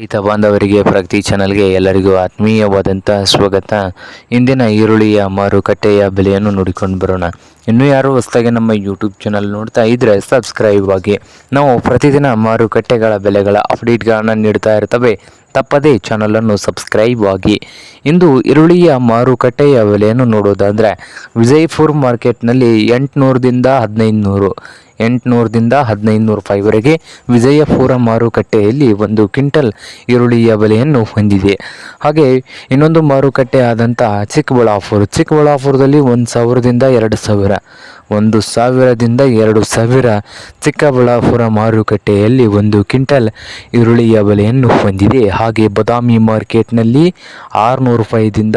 ರೈತ ಬಾಂಧವರಿಗೆ ಪ್ರಗತಿ ಚಾನಲ್ಗೆ ಎಲ್ಲರಿಗೂ ಆತ್ಮೀಯವಾದಂತಹ ಸ್ವಾಗತ. ಇಂದಿನ ಈರುಳ್ಳಿಯ ಮಾರುಕಟ್ಟೆಯ ಬೆಲೆಯನ್ನು ನೋಡಿಕೊಂಡು ಬರೋಣ. ಇನ್ನೂ ಯಾರು ಹೊಸದಾಗಿ ನಮ್ಮ ಯೂಟ್ಯೂಬ್ ಚಾನಲ್ ನೋಡ್ತಾ ಇದ್ದರೆ ಸಬ್ಸ್ಕ್ರೈಬ್ ಆಗಿ. ನಾವು ಪ್ರತಿದಿನ ಮಾರುಕಟ್ಟೆಗಳ ಬೆಲೆಗಳ ಅಪ್ಡೇಟ್ಗಳನ್ನು ನೀಡ್ತಾ ಇರ್ತವೆ. ತಪ್ಪದೇ ಚಾನಲನ್ನು ಸಬ್ಸ್ಕ್ರೈಬ್ ಆಗಿ. ಇಂದು ಈರುಳ್ಳಿಯ ಮಾರುಕಟ್ಟೆಯ ಬೆಲೆಯನ್ನು ನೋಡೋದಾದರೆ ವಿಜಯಪುರ ಮಾರ್ಕೆಟ್ನಲ್ಲಿ 800ದಿಂದ 1500 800ದಿಂದ 1500 ರೂಪಾಯಿವರೆಗೆ ವಿಜಯಪುರ ಮಾರುಕಟ್ಟೆಯಲ್ಲಿ ಒಂದು ಕ್ವಿಂಟಲ್ ಈರುಳ್ಳಿಯ ಬೆಲೆಯನ್ನು ಹೊಂದಿದೆ. ಹಾಗೆ ಇನ್ನೊಂದು ಮಾರುಕಟ್ಟೆ ಆದಂಥ ಚಿಕ್ಕಬಳ್ಳಾಪುರದಲ್ಲಿ 1000ದಿಂದ 2000 1000ದಿಂದ 2000 ಚಿಕ್ಕಬಳ್ಳಾಪುರ ಮಾರುಕಟ್ಟೆಯಲ್ಲಿ ಒಂದು ಕ್ವಿಂಟಲ್ ಈರುಳ್ಳಿಯ ಬೆಲೆಯನ್ನು ಹೊಂದಿದೆ. ಹಾಗೆ ಬಾದಾಮಿ ಮಾರ್ಕೆಟ್ನಲ್ಲಿ 600 ರೂಪಾಯಿದಿಂದ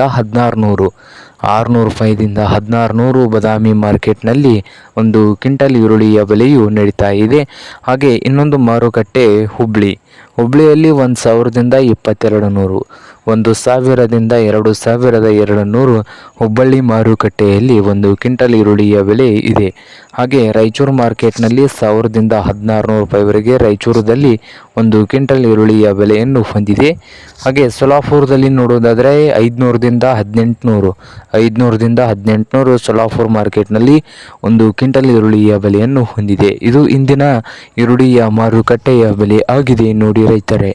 1600 ಬಾದಾಮಿ ಮಾರ್ಕೆಟ್ನಲ್ಲಿ ಒಂದು ಕ್ವಿಂಟಲ್ ಈರುಳ್ಳಿಯ ಬೆಲೆಯು ನಡೀತಾ ಇದೆ. ಹಾಗೆ ಇನ್ನೊಂದು ಮಾರುಕಟ್ಟೆ ಹುಬ್ಳಿಯಲ್ಲಿ 1000ದಿಂದ 2200 1000ದಿಂದ 2200 ಹುಬ್ಬಳ್ಳಿ ಮಾರುಕಟ್ಟೆಯಲ್ಲಿ ಒಂದು ಕ್ವಿಂಟಲ್ ಈರುಳ್ಳಿಯ ಬೆಲೆ ಇದೆ. ಹಾಗೆ ರಾಯಚೂರು ಮಾರ್ಕೆಟ್ನಲ್ಲಿ 1000ದಿಂದ 1600 ರೂಪಾಯಿವರೆಗೆ ರಾಯಚೂರದಲ್ಲಿ ಒಂದು ಕ್ವಿಂಟಲ್ ಈರುಳ್ಳಿಯ ಬೆಲೆಯನ್ನು ಹೊಂದಿದೆ. ಹಾಗೆ ಸೊಲ್ಲಾಪುರದಲ್ಲಿ ನೋಡೋದಾದರೆ 500ದಿಂದ 1800 ಸೊಲ್ಲಾಪುರ ಮಾರ್ಕೆಟ್ನಲ್ಲಿ ಒಂದು ಕ್ವಿಂಟಲ್ ಈರುಳ್ಳಿಯ ಬೆಲೆಯನ್ನು ಹೊಂದಿದೆ. ಇದು ಇಂದಿನ ಈರುಳ್ಳಿಯ ಮಾರುಕಟ್ಟೆಯ ಬೆಲೆ ಆಗಿದೆ ನೋಡಿ ರೈತರೇ.